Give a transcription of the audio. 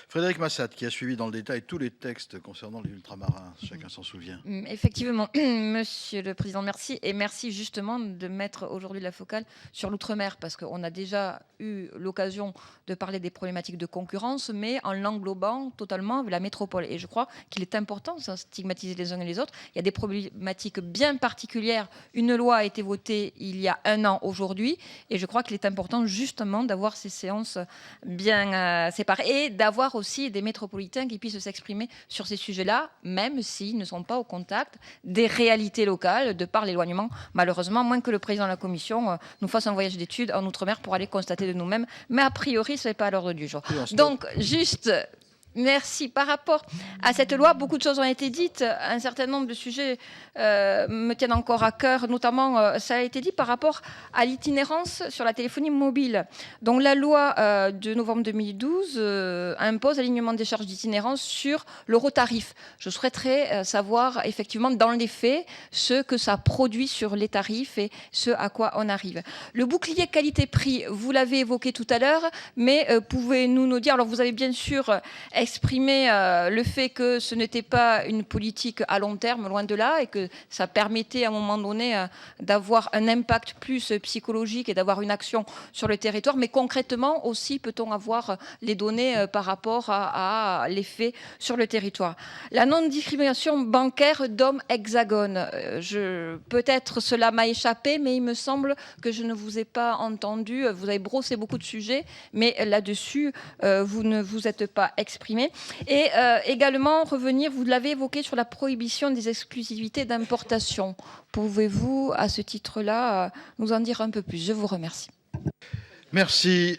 Frédéric Massat, qui a suivi dans le détail tous les textes concernant les ultramarins, chacun s'en souvient. Effectivement, Monsieur le Président, merci. Et merci justement de mettre aujourd'hui la focale sur l'outre-mer, parce qu'on a déjà eu l'occasion de parler des problématiques de concurrence, mais en l'englobant totalement la métropole. Et je crois qu'il est important, sans stigmatiser les uns et les autres, il y a des problématiques bien particulières. Une loi a été votée il y a 1 an aujourd'hui, et je crois qu'il est important justement d'avoir ces séances bien séparées et d'avoir aussi des métropolitains qui puissent s'exprimer sur ces sujets-là, même s'ils ne sont pas au contact des réalités locales, de par l'éloignement, malheureusement, moins que le président de la commission nous fasse un voyage d'études en Outre-mer pour aller constater de nous-mêmes. Mais a priori, ce n'est pas à l'ordre du jour. Donc, juste... Merci. Par rapport à cette loi, beaucoup de choses ont été dites. Un certain nombre de sujets me tiennent encore à cœur, notamment, ça a été dit par rapport à l'itinérance sur la téléphonie mobile. Donc la loi de novembre 2012 impose l'alignement des charges d'itinérance sur l'eurotarif. Je souhaiterais savoir effectivement dans les faits ce que ça produit sur les tarifs et ce à quoi on arrive. Le bouclier qualité-prix, vous l'avez évoqué tout à l'heure, mais pouvez-vous nous dire, alors vous avez bien sûr exprimer le fait que ce n'était pas une politique à long terme, loin de là, et que ça permettait à un moment donné d'avoir un impact plus psychologique et d'avoir une action sur le territoire. Mais concrètement aussi, peut-on avoir les données par rapport à l'effet sur le territoire? La non-discrimination bancaire Dom Hexagone. Peut-être cela m'a échappé, mais il me semble que je ne vous ai pas entendu. Vous avez brossé beaucoup de sujets, mais là-dessus, vous ne vous êtes pas exprimé. Et également revenir, vous l'avez évoqué, sur la prohibition des exclusivités d'importation. Pouvez-vous, à ce titre-là, nous en dire un peu plus? Je vous remercie. Merci.